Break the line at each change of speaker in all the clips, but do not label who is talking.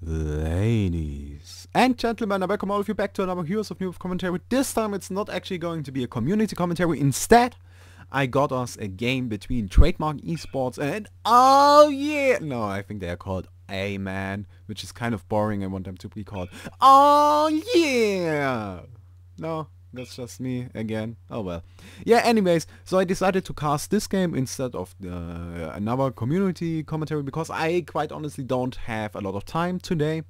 Ladies and gentlemen, I welcome all of you back to another Heroes of Newerth commentary. This time it's not actually going to be a community commentary. Instead, I got us a game between Trademark Esports and oh yeah! No, I think they are called A-Man, which is kind of boring. I want them to be called oh yeah! No, that's just me again. Oh well. Yeah, anyways, so I decided to cast this game instead of another community commentary because I quite honestly don't have a lot of time today.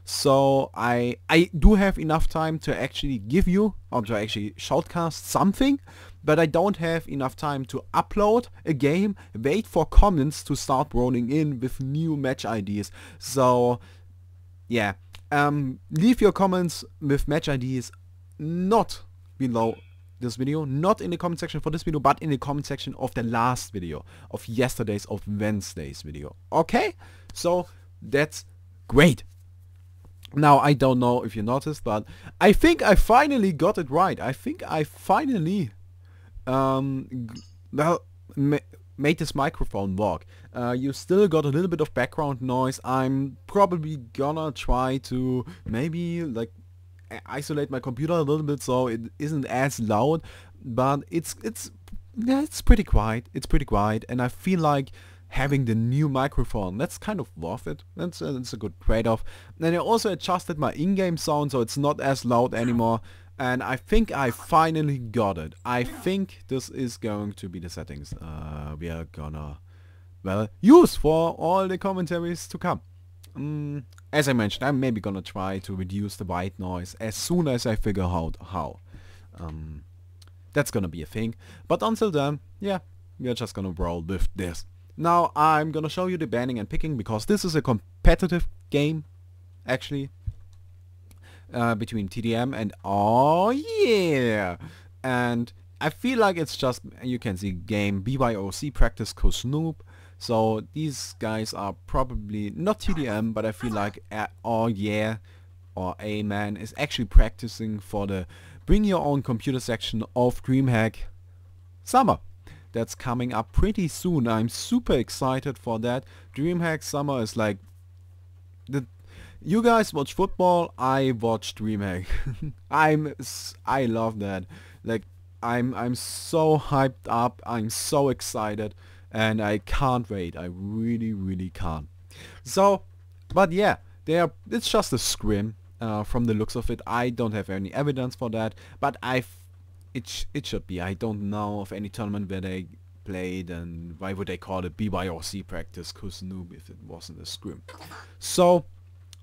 So I do have enough time to actually give you, or to actually shoutcast something, but I don't have enough time to upload a game, wait for comments to start rolling in with new match ideas. So yeah, leave your comments with match ideas not below this video, not in the comment section for this video, but in the comment section of the last video, of yesterday's, of Wednesday's video. Okay, so that's great. Now, I don't know if you noticed, but I think I finally got it right. I think I finally made this microphone work. You still got a little bit of background noise. I'm probably gonna try to maybe like isolate my computer a little bit so it isn't as loud, but it's pretty quiet. It's pretty quiet, and I feel like having the new microphone, that's kind of worth it. That's a good trade-off. And I also adjusted my in-game sound so it's not as loud anymore, and I think I finally got it. I think this is going to be the settings we are gonna, well, use for all the commentaries to come. As I mentioned, I'm maybe gonna try to reduce the white noise as soon as I figure out how. That's gonna be a thing. But until then, yeah, we're just gonna roll with this. Now I'm gonna show you the banning and picking because this is a competitive game, actually, between tdM and oh yeah, and I feel like it's just, you can see game BYOC practice co-snoop. So these guys are probably not tdM, but I feel like oh yeah or A-Man is actually practicing for the bring your own computer section of DreamHack Summer. That's coming up pretty soon. I'm super excited for that. DreamHack Summer is like you guys watch football, I watch DreamHack. I love that. Like I'm so hyped up. I'm so excited, and I can't wait. I really can't. So, but yeah, it's just a scrim from the looks of it. I don't have any evidence for that, but it should be. I don't know of any tournament where they played, and why would they call it BYOC practice cause noob if it wasn't a scrim? So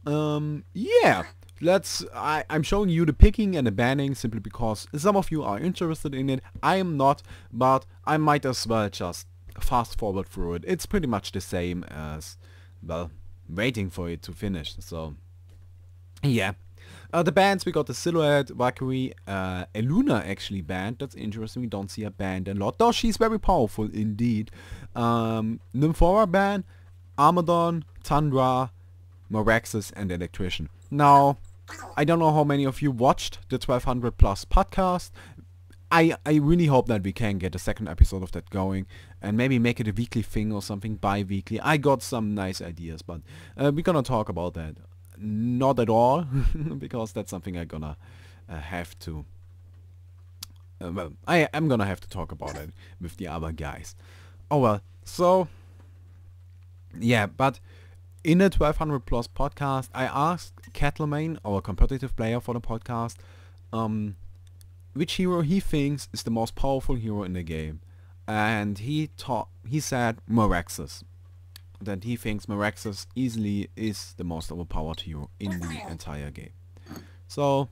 yeah, I'm showing you the picking and the banning simply because some of you are interested in it. I am not, but I might as well just fast forward through it. It's pretty much the same as, well, waiting for it to finish. So yeah. The bands, we got the Silhouette, Valkyrie, Eluna actually banned. That's interesting. We don't see her banned a lot, though she's very powerful indeed. Nymphora banned, Armadon, Tundra, Moraxis, and Electrician. Now, I don't know how many of you watched the 1200 plus podcast. I really hope that we can get a second episode of that going and maybe make it a weekly thing or something, bi-weekly. I got some nice ideas, but we're gonna talk about that. Not at all, because that's something I'm gonna have to, well, I'm gonna have to talk about it with the other guys. Oh well, so yeah, but in the 1200 plus podcast, I asked Cattlemane, our competitive player for the podcast, which hero he thinks is the most powerful hero in the game, and he said Moraxis. That he thinks Moraxis easily is the most overpowered hero in the entire game. So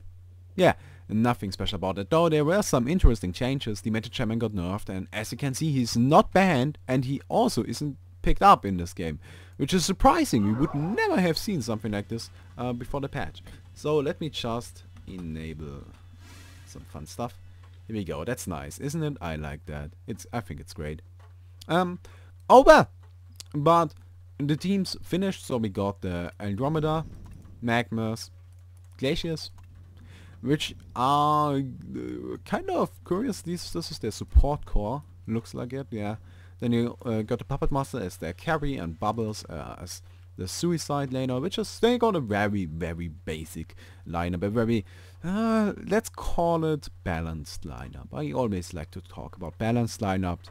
yeah, nothing special about it, though there were some interesting changes. The Meta Champion got nerfed, and as you can see, he's not banned, and he also isn't picked up in this game, which is surprising. We would never have seen something like this before the patch. So let me just enable some fun stuff. Here we go. That's nice, isn't it? I like that. I think it's great. Oh well, but the teams finished, so we got the Andromeda, Magmas, Glaciers, which are kind of curious. This is their support core, looks like it, yeah. Then you got the Puppet Master as their carry, and Bubbles as the Suicide Laner, which is, they got a very, very basic lineup, a very, let's call it balanced lineup. I always like to talk about balanced lineups.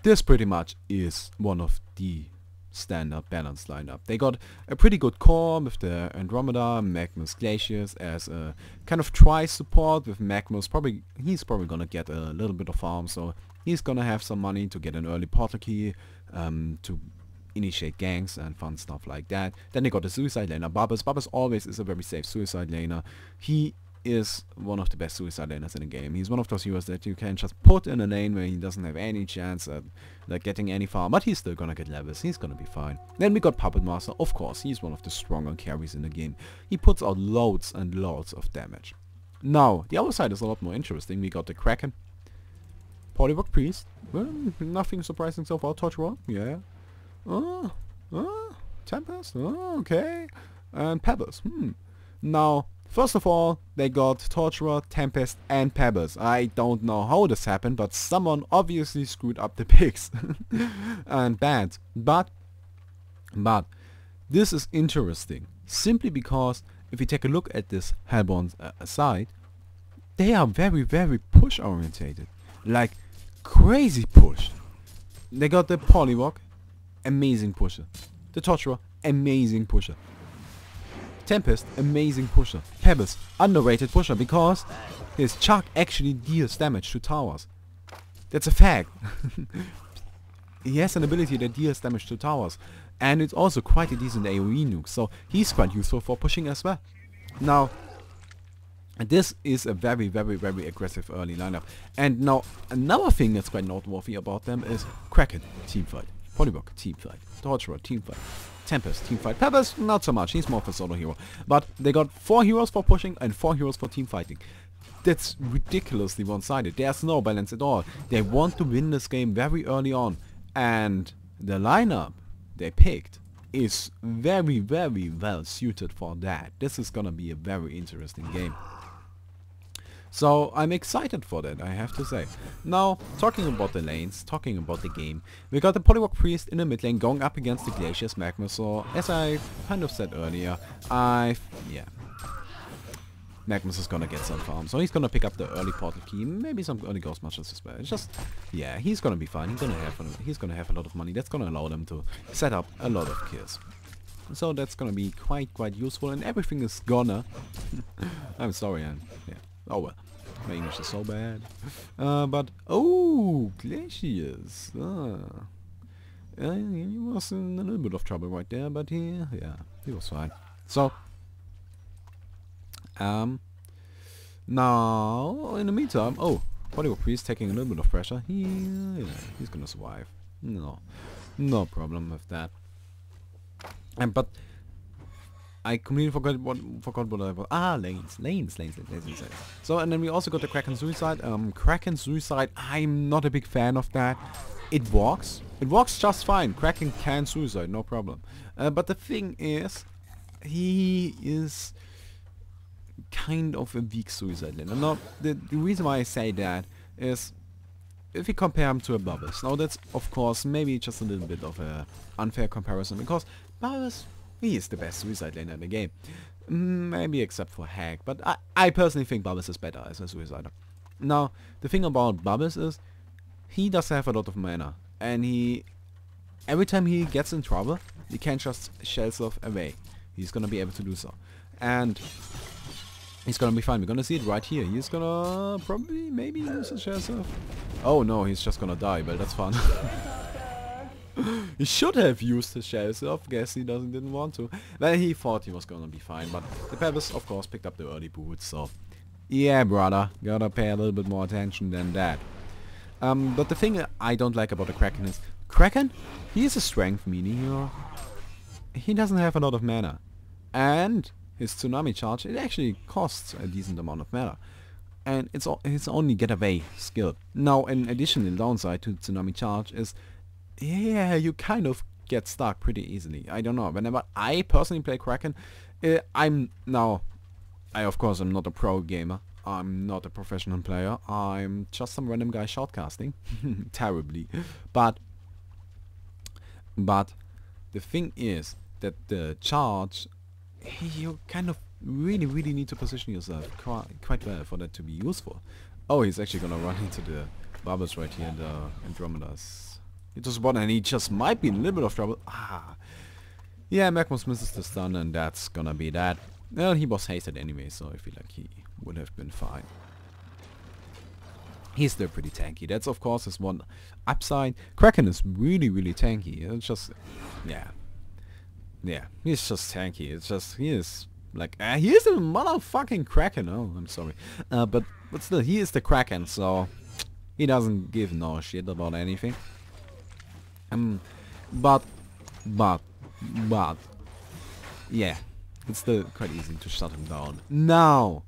This pretty much is one of the standard balanced lineup. They got a pretty good core with the Andromeda, Magnus Glacius as a kind of support with Magnus. He's probably gonna get a little bit of farm, so he's gonna have some money to get an early portal key, to initiate ganks and fun stuff like that. Then they got the Suicide Laner, Bubbles. Bubbles always is a very safe Suicide Laner. He is one of the best Suicide Laners in the game. He's one of those heroes that you can just put in a lane where he doesn't have any chance at like getting any farm, but he's still gonna get levels. He's gonna be fine. Then we got Puppet Master. Of course, he's one of the stronger carries in the game. He puts out loads and loads of damage. Now, the other side is a lot more interesting. We got the Kraken, Polywog Priest. Well, nothing surprising so far. Torturer, yeah. Tempest, okay. And Pebbles, Now, first of all, they got Torturer, Tempest, and Pebbles. I don't know how this happened, but someone obviously screwed up the picks. And bad. But, this is interesting. Simply because, if you take a look at this Hellborn side, they are very, very push orientated. Like, crazy push. They got the Polywog, amazing pusher. The Torturer, amazing pusher. Tempest, amazing pusher. Pebbles, underrated pusher because his Chuck actually deals damage to towers. That's a fact. He has an ability that deals damage to towers. And it's also quite a decent AoE nuke, so he's quite useful for pushing as well. Now, this is a very, very, very aggressive early lineup. And now, another thing that's quite noteworthy about them is Kraken, teamfight. Polywog, teamfight. Torturer, teamfight. Tempest, teamfight. Pebbles, not so much. He's more of a solo hero. But they got 4 heroes for pushing and 4 heroes for teamfighting. That's ridiculously one-sided. There's no balance at all. They want to win this game very early on. And the lineup they picked is very, very well suited for that. This is gonna be a very interesting game. So I'm excited for that, I have to say. Now, talking about the lanes, talking about the game, we got the Polywog Priest in the mid lane going up against the Glacius Magma. So as I kind of said earlier, Magnus is gonna get some farm, so he's gonna pick up the early portal key, maybe some early ghost marches as well. It's just, yeah, he's gonna be fine. He's gonna have a lot of money. That's gonna allow them to set up a lot of kills. So that's gonna be quite useful, and everything is gonna. I'm sorry, yeah. Oh well, my English is so bad. But oh, Glacius. He was in a little bit of trouble right there, but he was fine. So. Now, in the meantime, Polywog Priest taking a little bit of pressure. He's gonna survive. No problem with that. But I completely forgot what I was. Lanes. So, and then we also got the Kraken Suicide. Kraken Suicide, I'm not a big fan of that. It works just fine. Kraken can suicide, no problem. But the thing is, he is kind of a weak Suicide Laner. Now, the reason why I say that is, if you compare him to a Bubbles, now that's of course maybe just a little bit of a unfair comparison, because Bubbles, he is the best Suicide Laner in the game. Maybe except for Hack, but I personally think Bubbles is better as a Suicider. Now, the thing about Bubbles is, he does have a lot of mana, and every time he gets in trouble, he can't just shell surf away. He's gonna be able to do so. And he's gonna be fine. We're gonna see it right here. He's gonna probably maybe use his shell surf. Oh no, he's just gonna die, but that's fun. He should have used his shell surf. Guess he didn't want to. Well, he thought he was gonna be fine, but the Pebbles of course picked up the early boots, so yeah, brother, gotta pay a little bit more attention than that. But the thing I don't like about the Kraken is, Kraken, he is a strength meaning hero. He doesn't have a lot of mana, and his Tsunami Charge, it actually costs a decent amount of mana. And it's only getaway skill. Now, an additional downside to Tsunami Charge is, yeah, you kind of get stuck pretty easily. I don't know. Whenever I personally play Kraken, of course I'm not a pro gamer. I'm not a professional player. I'm just some random guy shoutcasting. Terribly. But the thing is that the charge, you kind of really need to position yourself quite well for that to be useful. Oh, he's actually gonna run into the bubbles right here in the Andromedas. He just one and he just might be in a little bit of trouble. Ah. Yeah, Magnus misses the stun and that's gonna be that. Well, he was hasted anyway, so I feel like he would have been fine. He's still pretty tanky. That's of course his one upside. Kraken is really tanky. It's just, yeah, he's just tanky. It's just he is like he is a motherfucking Kraken. Oh, I'm sorry, but still he is the Kraken, so he doesn't give no shit about anything. But yeah, it's still quite easy to shut him down. Now.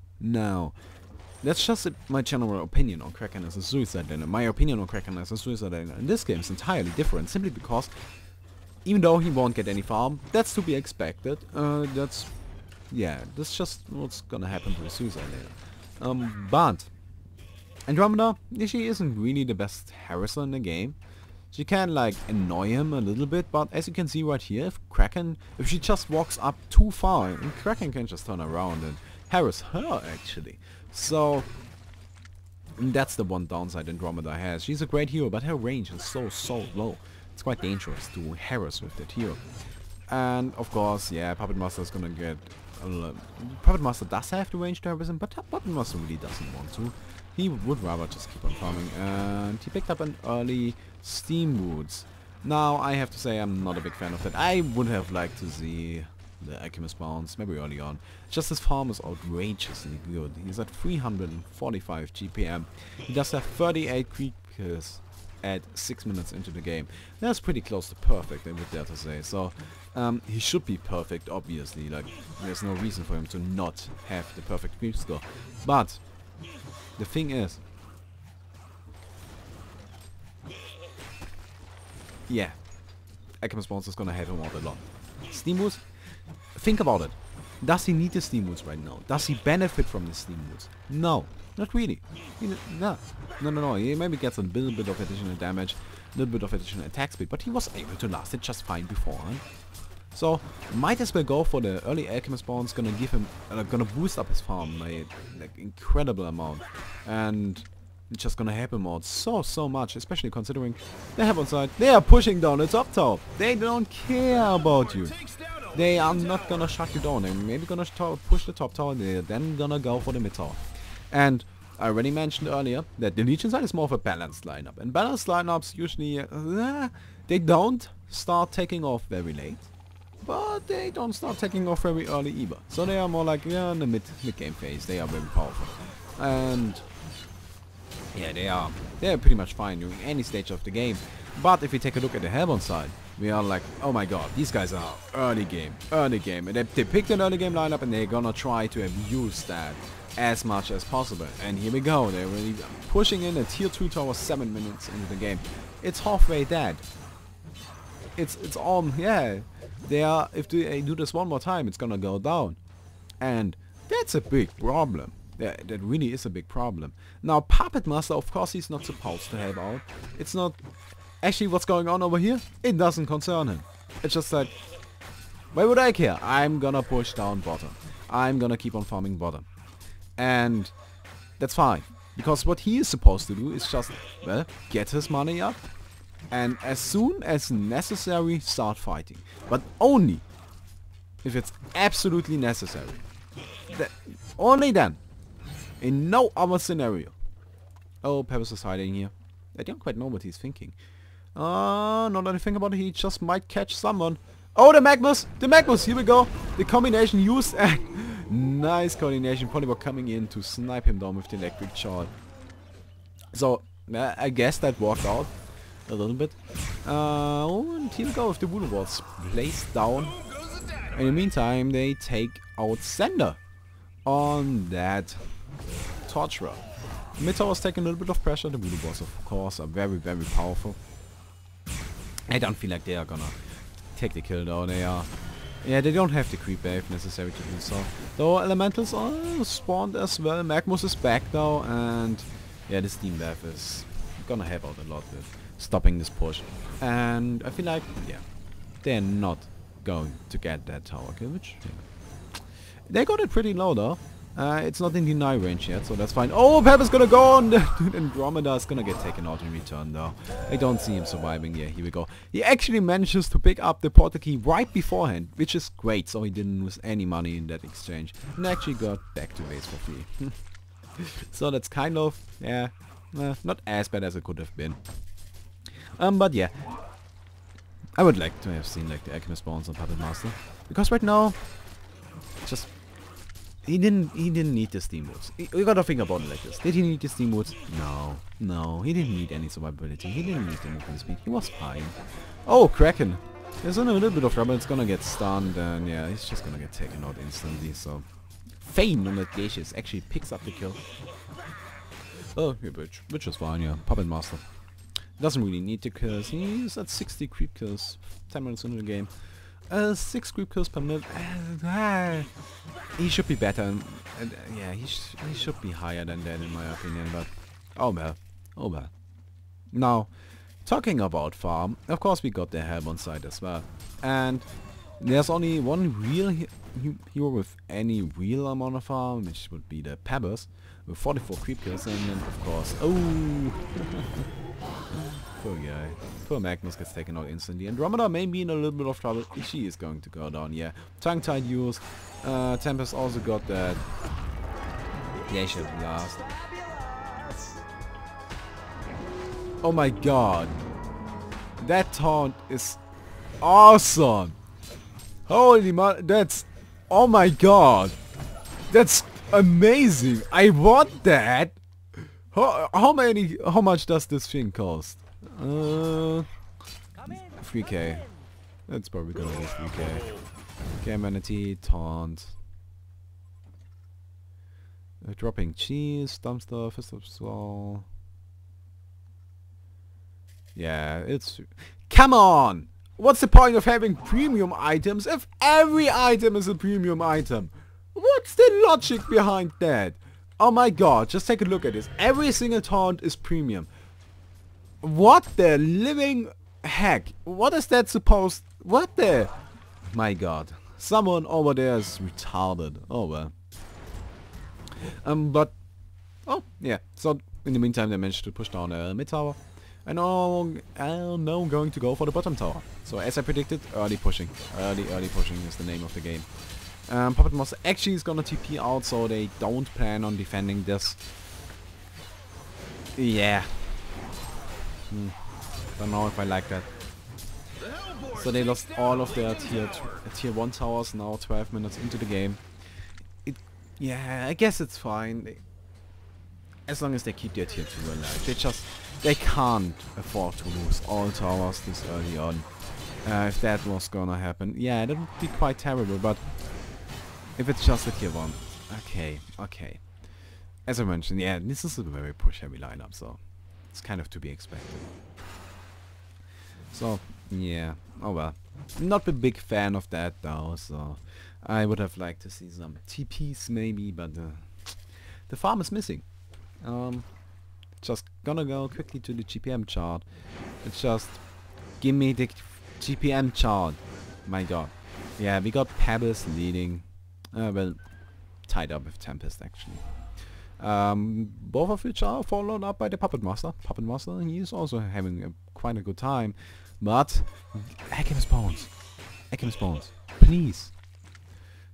That's just my general opinion on Kraken as a suicide laner. My opinion on Kraken as a suicide laner in this game is entirely different, simply because even though he won't get any farm, that's to be expected. That's just what's gonna happen to a suicide laner. But Andromeda, she isn't really the best harasser in the game. She can like annoy him a little bit, but as you can see right here, if she just walks up too far, Kraken can just turn around and harass her actually. So that's the one downside Andromeda has. She's a great hero, but her range is so low. It's quite dangerous to harass with that hero. And of course, yeah, Puppet Master is gonna get... Puppet Master does have the range to harass him, but Puppet Master really doesn't want to. He would rather just keep on farming, and he picked up an early Steam Woods. Now, I have to say I'm not a big fan of that. I would have liked to see the Alchemist bounce maybe early on. Just his farm is outrageously good. He's at 345 GPM. He does have 38 creep kills at 6 minutes into the game. That's pretty close to perfect, I would dare to say. So he should be perfect, obviously. Like, there's no reason for him to not have the perfect creep score. But the thing is, yeah, Alchemist bounce is gonna help him out a lot. Steam Woods, think about it. Does he need the Steam Woods right now? Does he benefit from the Steam Woods? No, not really. No. He maybe gets a little bit of additional damage, a little bit of additional attack speed, but he was able to last it just fine beforehand. So might as well go for the early Alchemist bounce. Gonna give him, gonna boost up his farm by like incredible amount, and it's just gonna help him out so much, especially considering they have on side. They are pushing down the top tower. They don't care about you. They are not gonna shut you down. They're maybe gonna push the top tower. They're then gonna go for the mid tower. And I already mentioned earlier that the Legion side is more of a balanced lineup. And balanced lineups usually they don't start taking off very late, but they don't start taking off very early either. So they are more like in the mid game phase. They are very powerful, and yeah, they are pretty much fine during any stage of the game. But if we take a look at the Hellbourne side, we are like, oh my god, these guys are early game. And they picked an early game lineup and they're gonna try to abuse that as much as possible. And here we go, they're really pushing in a tier 2 tower 7 minutes into the game. It's halfway dead. It's all, yeah, if they do this one more time, it's gonna go down. And that's a big problem. That really is a big problem. Now, Puppet Master, of course, he's not supposed to help out. It's not... Actually, what's going on over here? It doesn't concern him. It's just like, why would I care? I'm gonna push down bottom. I'm gonna keep on farming bottom. And that's fine. Because what he is supposed to do is just, well, get his money up. And as soon as necessary, start fighting. But only if it's absolutely necessary. Only then. In no other scenario. Oh, Pebbles is hiding here. I don't quite know what he's thinking. Now that I think about it, he just might catch someone. Oh, the Magnus! The Magnus! Here we go! The combination used and... nice coordination. Polybog coming in to snipe him down with the electric charge. So, I guess that worked out a little bit. And here we go with the voodoo wards placed down. In the meantime, they take out Sender on that Torturer. Mid tower's taking a little bit of pressure. The voodoo wards, of course, are very powerful. I don't feel like they are gonna take the kill though. They are... yeah, they don't have the creep wave necessary to do so. Though elementals are spawned as well. Magnus is back though, and yeah, the steam wave is gonna help out a lot with stopping this push. And I feel like, yeah, they're not going to get that tower kill, which... Yeah. They got it pretty low though. It's not in deny range yet, so that's fine. Oh, Pepper's gonna go on! Andromeda is gonna get taken out in return though. I don't see him surviving. Yeah, here we go. He actually manages to pick up the portal key right beforehand, which is great, so he didn't lose any money in that exchange. And actually got back to base for free. So that's kind of, yeah, not as bad as it could have been. But yeah. I would like to have seen like the Alchemist Bones on Puppet Master. Because right now, just... He didn't need the steam boots. You gotta think about it like this. Did he need the steam boots? No, he didn't need any survivability. He didn't need the movement speed. He was fine. Oh, Kraken. He's in a little bit of trouble. It's gonna get stunned, and yeah, he's just gonna get taken out instantly. So, Fane on that Glacius actually picks up the kill. Oh, yeah, which is fine. Yeah, Puppet Master doesn't really need the kills. He's at 60 creep kills 10 minutes into the game. 6 creep kills per minute. He should be better. And yeah, he should be higher than that in my opinion. But oh well. Now, talking about farm, of course we got the Hellbound side as well. And there's only one real hero with any real amount of farm, which would be the Pebbles with 44 creep kills. And then of course, oh. Poor guy. Poor Magnus gets taken out instantly. Andromeda may be in a little bit of trouble. She is going to go down, yeah. Tongue-tied use. Tempest also got that. Yeah, he should blast. Oh my god. That taunt is awesome. Holy that's... Oh my god. That's amazing. I want that. How much does this thing cost? 3k. That's probably gonna be 3k. Okay, Manatee, Taunt. Dropping cheese, dumpster, fist of soul. Yeah, it's... Come on! What's the point of having premium items if every item is a premium item? What's the logic behind that? Oh my god, just take a look at this. Every single taunt is premium. What the living heck? What is that supposed... What the... My god. Someone over there is retarded. Oh well. But... Oh, yeah. So, in the meantime, they managed to push down the mid tower. And now I'm going to go for the bottom tower. So, as I predicted, early pushing. Early pushing is the name of the game. Puppet Master actually is gonna TP out, so they don't plan on defending this. Yeah. Don't know if I like that. So they lost all of their tier 1 towers now 12 minutes into the game. Yeah, I guess it's fine. As long as they keep their tier 2 alive. They can't afford to lose all towers this early on. If that was gonna happen. Yeah, that would be quite terrible, but if it's just a tier 1. Okay. As I mentioned, yeah, this is a very push heavy lineup, so it's kind of to be expected. So, yeah, oh well. Not a big fan of that though, so I would have liked to see some TPs maybe, but the farm is missing. Just gonna go quickly to the GPM chart. It's just, give me the GPM chart. My god. Yeah, we got Pebbles leading. Well, tied up with Tempest actually. Both of which are followed up by the Puppet Master. Puppet Master, he is also having quite a good time. But, Alchemist Bones. Alchemist Bones. Please.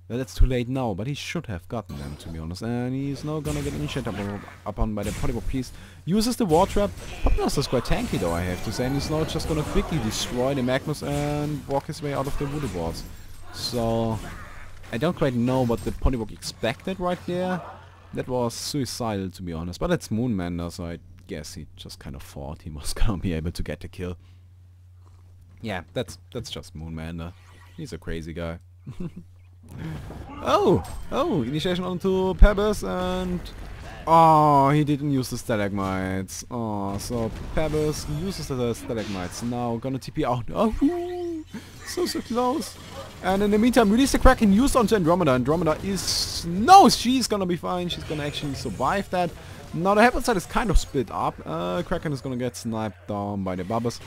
Well, it's too late now, but he should have gotten them, to be honest. And he's now gonna get initiated upon by the Polybop Priest. Uses the War Trap. Puppet Master's quite tanky though, I have to say. And he's now just gonna quickly destroy the Magnus and walk his way out of the voodoo boards. So, I don't quite know what the Polybop expected right there. That was suicidal, to be honest. But it's Moonmender, so I guess he just kind of thought he was gonna be able to get the kill. Yeah, that's just Moonmender. He's a crazy guy. Oh, initiation onto Pebbles and... Oh, he didn't use the stalagmites. Oh, so Pebbles uses the stalagmites. Now gonna TP out. Oh, so close. And in the meantime, release the Kraken used onto Andromeda. Andromeda is... No, she's gonna be fine. She's gonna actually survive that. Now the Hellbound side is kind of split up. Kraken is gonna get sniped down by the Bubbles.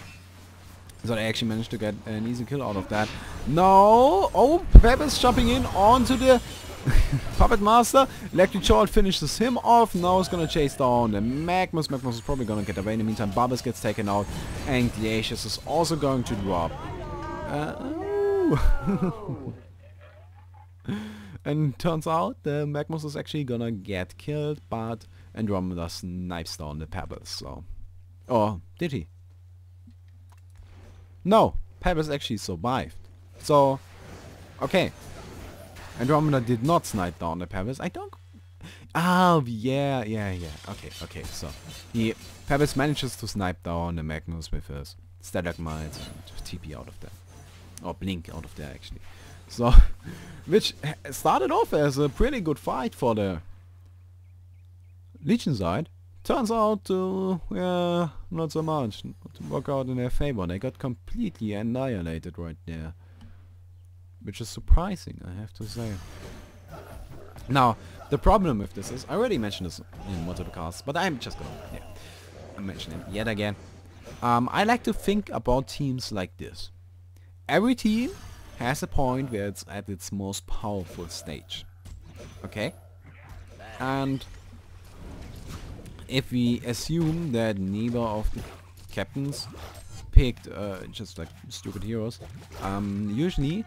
So they actually managed to get an easy kill out of that. No! Oh, Pebbles jumping in onto the Puppet Master. Electric Short finishes him off. Now he's gonna chase down the Magnus. Magnus is probably gonna get away. In the meantime, Bubbles gets taken out. And Glacius is also going to drop. Oh. And turns out the Magnus is actually gonna get killed, but Andromeda snipes down the Pebbles, so... Or did he? No! Pebbles actually survived. So, okay. Andromeda did not snipe down the Pebbles. I don't... Oh, yeah. Okay, so... Pebbles manages to snipe down the Magnus with his Stalagmites and TP out of there. Or Blink out of there, actually. So, which started off as a pretty good fight for the Legion side. Turns out to, yeah, not so much. Not to work out in their favor. They got completely annihilated right there. Which is surprising, I have to say. Now, the problem with this is, I already mentioned this in multiple casts, but I'm just gonna, mention it yet again. I like to think about teams like this. Every team has a point where it's at its most powerful stage. Okay? And if we assume that neither of the captains picked just like stupid heroes, usually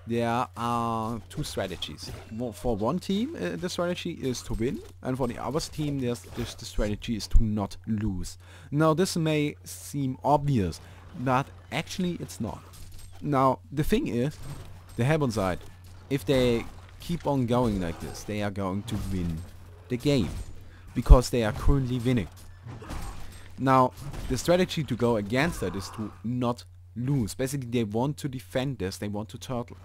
there are two strategies. For one team, the strategy is to win, and for the other team, the strategy is to not lose. Now, this may seem obvious, but actually it's not. Now, the thing is, the Hellbourne side, if they keep on going like this, they are going to win the game. Because they are currently winning. Now, the strategy to go against that is to not lose. Basically, they want to defend this, they want to turtle.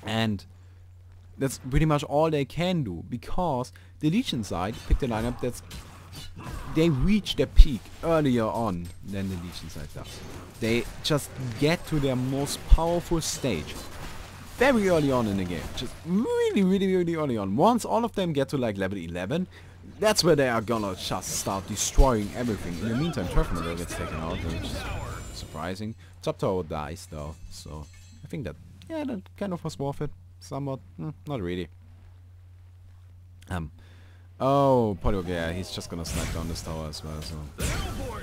And that's pretty much all they can do, because the Legion side picked a lineup that's... They reach their peak earlier on than the Legion side does. They just get to their most powerful stage very early on in the game. Just really early on. Once all of them get to like level 11, that's where they are gonna just start destroying everything. In the meantime, Turfmiller gets taken out, which is surprising. Top tower dies though, so I think that, yeah, that kind of was worth it. Somewhat. Not really. Oh, Polio, yeah, he's just gonna snipe down this tower as well, so...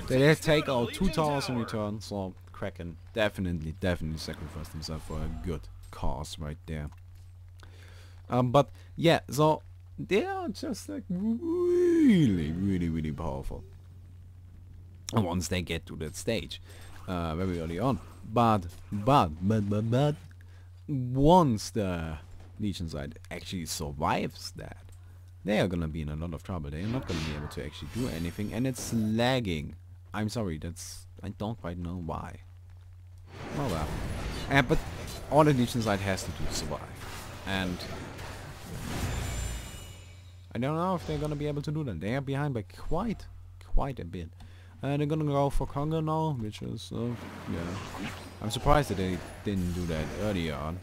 They take out 2 towers in return, so Kraken definitely sacrificed himself for a good cause right there. But yeah, so they are just like really powerful once they get to that stage very early on. But once the Legion side actually survives that, they are gonna be in a lot of trouble. They are not gonna be able to actually do anything, and it's lagging. I'm sorry, I don't quite know why. Oh well. But all the Legion side has to do to survive. And I don't know if they're gonna be able to do that. They are behind by quite a bit. And they're gonna go for Congo now, which is, yeah. I'm surprised that they didn't do that earlier on,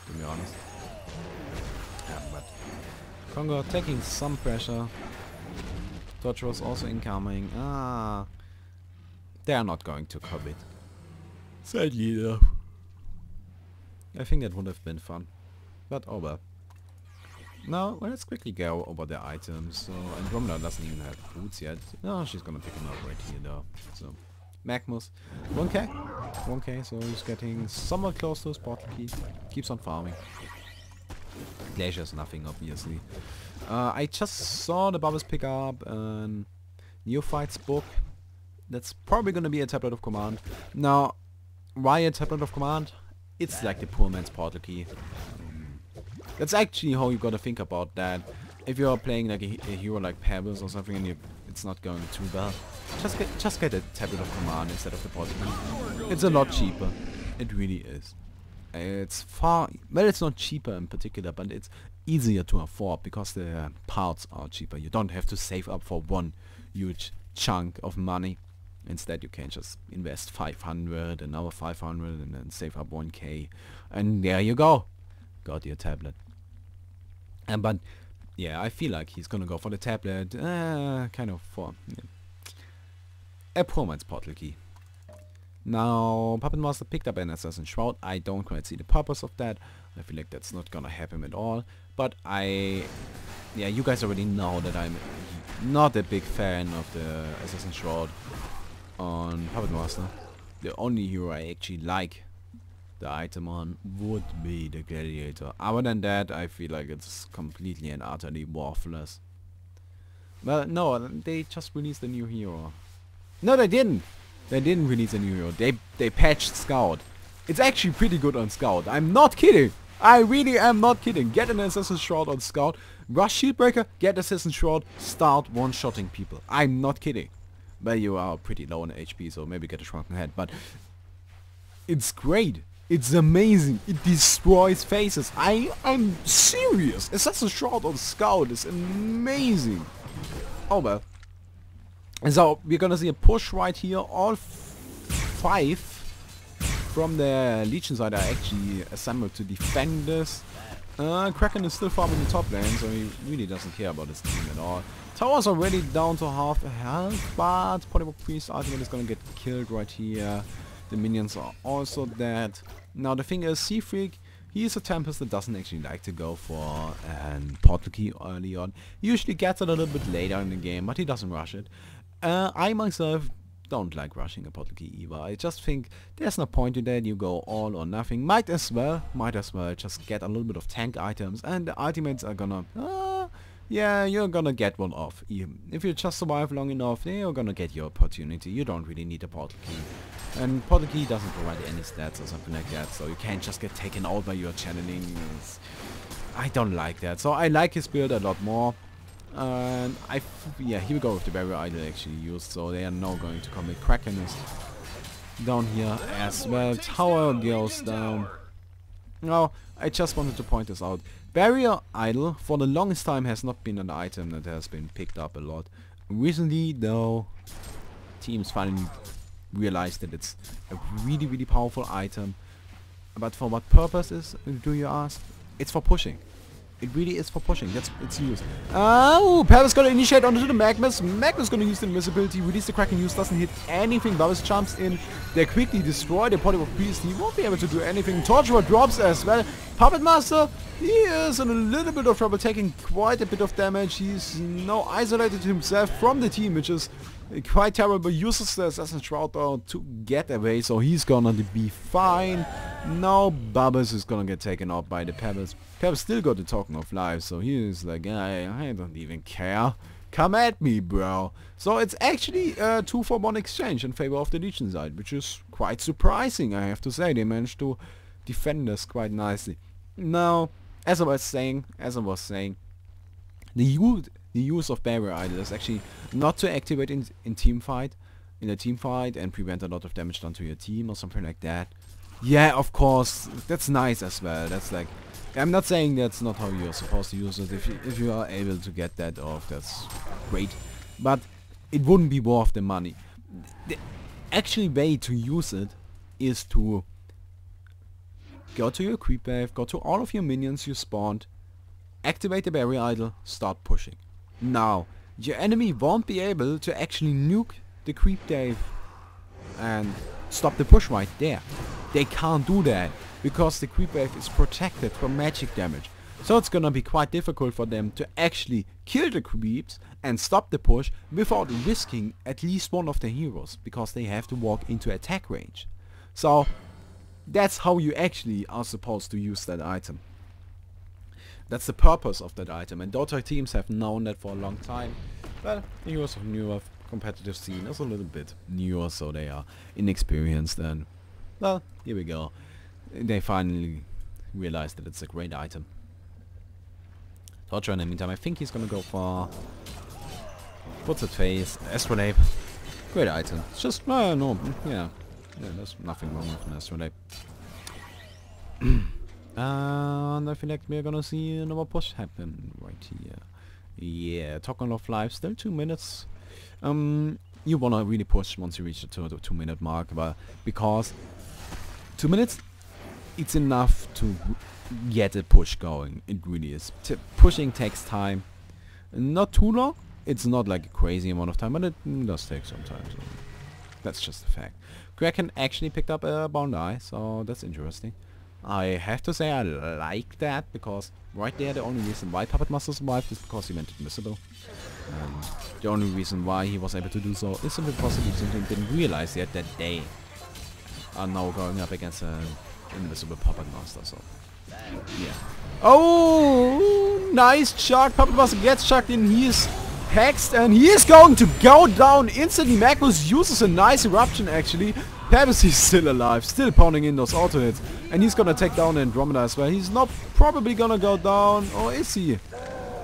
to be honest. Yeah, but Congo taking some pressure. Dodge was also incoming. They are not going to commit. Sadly though. I think that would have been fun. But oh well. Now let's quickly go over the items. So Andromeda doesn't even have boots yet. No, she's gonna pick him up right here though. So Magnus, 1k? 1k, so he's getting somewhat close to his portal key. Keeps on farming. Glacier's nothing, obviously. I just saw the Bubbles pick up Neophyte's book. That's probably gonna be a tablet of command. Now, why a tablet of command? It's like the poor man's portal key. That's actually how you gotta think about that. If you're playing like a hero like Pebbles or something and it's not going too well, just get a tablet of command instead of the portal key. It's a lot cheaper. It really is. It's far... Well, it's not cheaper in particular, but it's easier to afford because the parts are cheaper. You don't have to save up for one huge chunk of money. Instead, you can just invest 500, another 500, and then save up 1k. And there you go. Got your tablet. But, yeah, I feel like he's gonna go for the tablet. Kind of for... a poor man's portal key. Now, Puppet Master picked up an Assassin Shroud. I don't quite see the purpose of that. I feel like that's not gonna happen at all. But yeah, you guys already know that I'm not a big fan of the Assassin Shroud on Puppet Master. The only hero I actually like the item on would be the Gladiator. Other than that, I feel like it's completely and utterly worthless. Well, no, they just released a new hero. No, they didn't. They didn't release a new hero. They patched Scout. It's actually pretty good on Scout. I'm not kidding. I really am not kidding. Get an Assassin Shroud on Scout. Rush Shieldbreaker. Get Assassin Shroud. Start one-shotting people. I'm not kidding. Well, you are pretty low on HP, so maybe get a Shrunken Head. But it's great. It's amazing. It destroys faces. I'm serious. Assassin Shroud on Scout is amazing. Oh well. So we're gonna see a push right here. All 5 from the Legion side are actually assembled to defend this. Kraken is still farming the top lane, so he really doesn't care about his team at all. Tower's already down to half health, but Polywog Priest ultimate is gonna get killed right here. The minions are also dead. Now the thing is, Seafreak, he is a Tempest that doesn't actually like to go for a portal key early on. He usually gets it a little bit later in the game, but he doesn't rush it. I myself don't like rushing a portal key either. I just think there's no point in that. You go all or nothing. Might as well just get a little bit of tank items, and the ultimates are gonna yeah, you're gonna get one off. Even if you just survive long enough, then you're gonna get your opportunity. You don't really need a portal key. And portal key doesn't provide any stats or something like that, so you can't just get taken out by your channeling. I don't like that. So I like his build a lot more. And yeah, here we go with the barrier idol actually used, so they are now going to commit. Kraken is down here as well. Tower goes down. Now, I just wanted to point this out. Barrier idol for the longest time has not been an item that has been picked up a lot. Recently though, teams finally realized that it's a really, really powerful item. But for what purpose do you ask? It's for pushing. It really is for pushing. That's its use. Oh, Paris gonna initiate onto the Magnus. Magnus gonna use the invisibility. Release the Kraken use. Doesn't hit anything. Bubbles jumps in. They quickly destroy the Polywog Priest. He won't be able to do anything. Torturer drops as well. Puppet Master, he is in a little bit of trouble, taking quite a bit of damage. He's now isolated himself from the team, which is quite terrible. Uses the Assassin Shroud though to get away, so he's gonna be fine. Now Bubbles is gonna get taken out by the Pebbles. Pebbles still got the token of life, so he is like, I don't even care. Come at me, bro. So it's actually a 2-for-1 exchange in favor of the Legion side, which is quite surprising, I have to say. They managed to defend us quite nicely. Now, as I was saying, the use of barrier idol is actually not to activate in a team fight and prevent a lot of damage done to your team or something like that. Yeah, of course, that's nice as well. That's like, I'm not saying that's not how you're supposed to use it. If you are able to get that off, that's great. But it wouldn't be worth the money. The actual way to use it is to go to your creep wave, go to all of your minions you spawned, activate the barrier idol, start pushing. Now, your enemy won't be able to actually nuke the creep wave and stop the push right there. They can't do that because the creep wave is protected from magic damage. So it's gonna be quite difficult for them to actually kill the creeps and stop the push without risking at least one of the heroes, because they have to walk into attack range. So that's how you actually are supposed to use that item. That's the purpose of that item, and Dota teams have known that for a long time. Well, the heroes of Newerth competitive scene is a little bit newer, so they are inexperienced, and well, here we go. They finally realized that it's a great item. Torture in the meantime, I think he's gonna go for what's it face, Astrolabe. Great item. It's just no, yeah, there's nothing wrong with an Astrolabe. And I feel like we're gonna see another push happen right here. Yeah, token of life, still 2 minutes. You wanna really push once you reach the 2-minute mark, but because 2 minutes, it's enough to get a push going. It really is. Pushing takes time. Not too long. It's not like a crazy amount of time, but it does take some time. So that's just a fact. Kraken actually picked up a bound-eye, so that's interesting. I have to say I like that, because right there the only reason why Puppet Master survived is because he went invisible. The only reason why he was able to do so is simply because he simply didn't realize yet that they are now going up against an invisible Puppet Master, so yeah. Oh, nice chuck. Puppet Master gets chucked in. He is hexed and he is going to go down instantly. Magnus uses a nice eruption actually. Pebbles is still alive, still pounding in those auto hits. And he's gonna take down Andromeda as well. He's not probably gonna go down, or is he?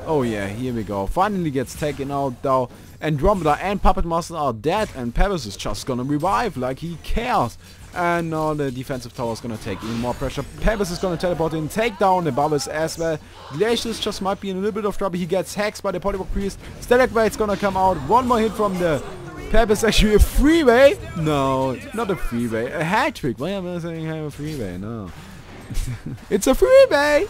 Oh yeah, here we go. Finally gets taken out though. Andromeda and Puppet Master are dead and Pebbles is just gonna revive like he cares. And now the defensive tower is gonna take even more pressure. Pebbles is gonna teleport in, take down the bubbles as well. Glacius just might be in a little bit of trouble. He gets hexed by the Polywog Priest. Stalagmite's gonna come out. One more hit from the Pebbles. Actually a freeway? No, not a freeway. A hat trick. Why am I saying I have a freeway? No. It's a freeway!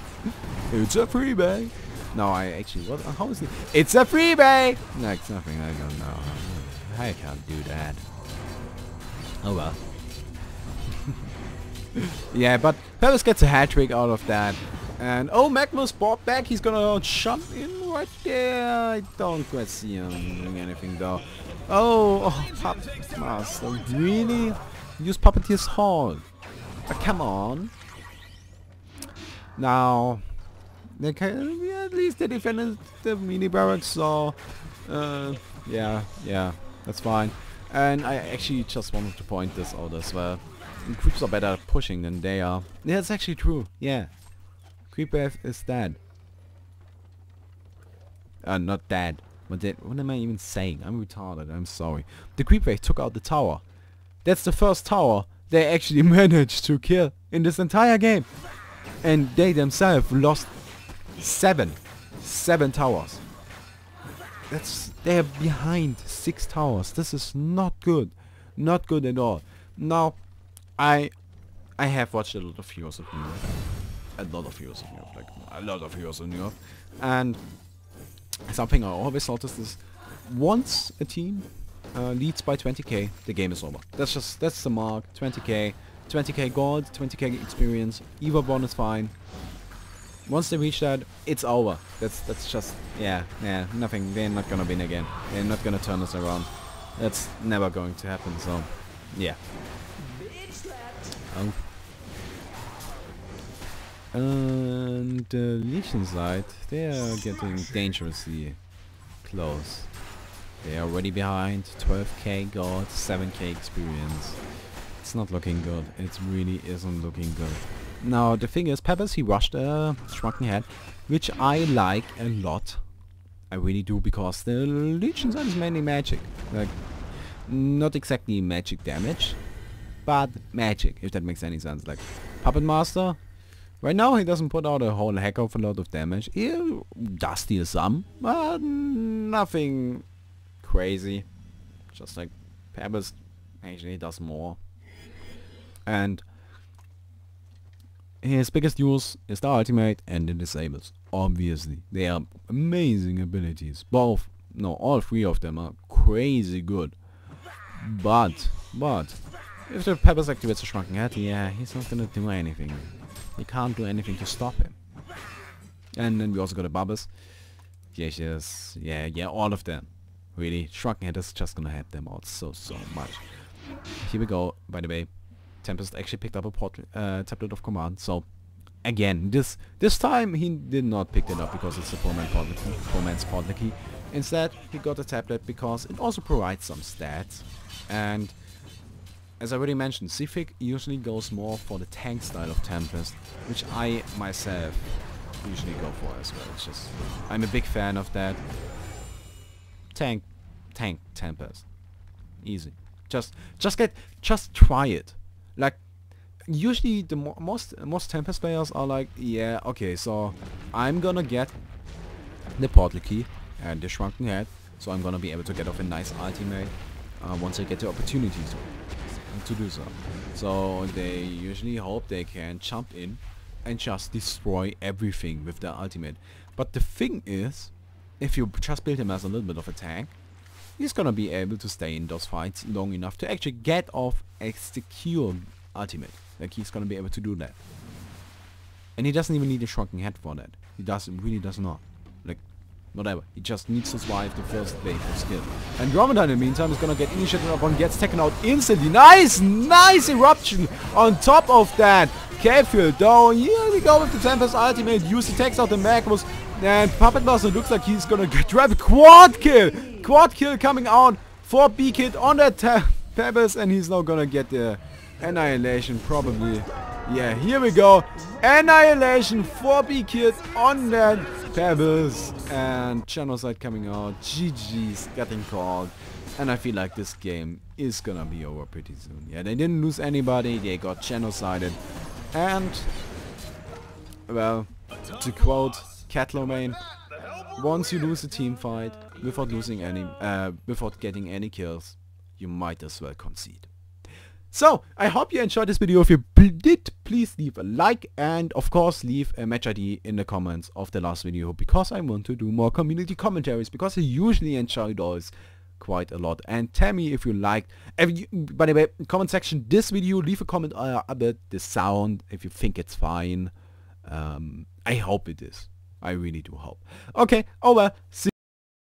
It's a freeway. No, I actually... What? How is it? It's a freeway! No, it's nothing. I don't know. I can't do that. Oh well. Yeah, but Pebbles gets a hat trick out of that. And oh, Magnus brought back. He's gonna jump in right there. I don't quite see him doing anything though. Oh, Puppet Master. Really? Use Puppeteer's Hall. But come on. Now, they can, yeah, at least they defended the mini barracks, so yeah, that's fine. And I actually just wanted to point this out as well. Creeps are better at pushing than they are. Yeah, that's actually true. Yeah. Creep wave is dead. Not dead. What am I even saying? I'm retarded. I'm sorry. The creep wave took out the tower. That's the first tower they actually managed to kill in this entire game. And they themselves lost 7 towers. They're behind 6 towers. This is not good. Not good at all. Now, I have watched a lot of Heroes of Newerth. A lot of Heroes of Newerth. Like, a lot of Heroes of Newerth. And something I always noticed is, once a team leads by 20k, the game is over. That's the mark. 20k gold, 20k experience. Either one is fine. Once they reach that, it's over. That's just, yeah, nothing. They're not gonna win again. They're not gonna turn us around. That's never going to happen, so, yeah. Oh. And the Legion side, they are getting dangerously close. They are already behind. 12k gold, 7k experience. It's not looking good. It really isn't looking good. Now the thing is, Pebbles, he rushed a Shrunken Head, which I like a lot. I really do, because the Legion side is mainly magic. Like, not exactly magic damage, but magic, if that makes any sense. Like, Puppet Master, right now he doesn't put out a whole heck of a lot of damage. He does deal some, but nothing crazy. Just like Pebbles actually does more. And his biggest use is the ultimate and the disables. Obviously, they are amazing abilities. All 3 of them are crazy good. But if the Pebbles activates a Shrunken Head, yeah, he's not gonna do anything. He can't do anything to stop him. And then we also got the Bubbles. Yes, yeah, all of them. Really, Shrunken Head is just gonna help them out so much. Here we go. By the way, Tempest actually picked up a tablet of command. So again, this time he did not pick it up because it's a poor man's portal key. Instead, he got a tablet because it also provides some stats. And as I already mentioned, Sifik usually goes more for the tank style of Tempest, which I myself usually go for as well. It's just, I'm a big fan of that. Tank Tempest, easy. Just try it. Like, usually the most Tempest players are like, yeah, okay, so I'm gonna get the portal key and the Shrunken Head, so I'm gonna be able to get off a nice ultimate once I get the opportunity to do so. So they usually hope they can jump in and just destroy everything with their ultimate. But the thing is, if you just build him as a little bit of a tank, he's gonna be able to stay in those fights long enough to actually get off a secure ultimate. Like, he's gonna be able to do that. And he doesn't even need a shrunken head for that. He really does not. Like, whatever. He just needs to survive the first wave of skill. And Andromeda in the meantime is gonna get initiated upon, gets taken out instantly. Nice eruption on top of that. Capefield though, here we go with the Tempest ultimate. User takes out the Magnus. And Puppet Master looks like he's gonna grab a quad kill. Quad kill coming out for B-Kid on that Pebbles, and he's now gonna get the Annihilation probably. Yeah, here we go. Annihilation for B-Kid on that Pebbles, and Genocide coming out. GG's getting called. And I feel like this game is gonna be over pretty soon. Yeah, they didn't lose anybody, they got genocided. And, well, to quote Catlomain, once you lose a team fight without getting any kills, you might as well concede. So, I hope you enjoyed this video. If you did, please leave a like, and of course leave a match ID in the comments of the last video, because I want to do more community commentaries, because I usually enjoy those quite a lot. And tell me if you liked, by the way, comment section this video, leave a comment about the sound, if you think it's fine. I hope it is. I really do hope. Okay, over. See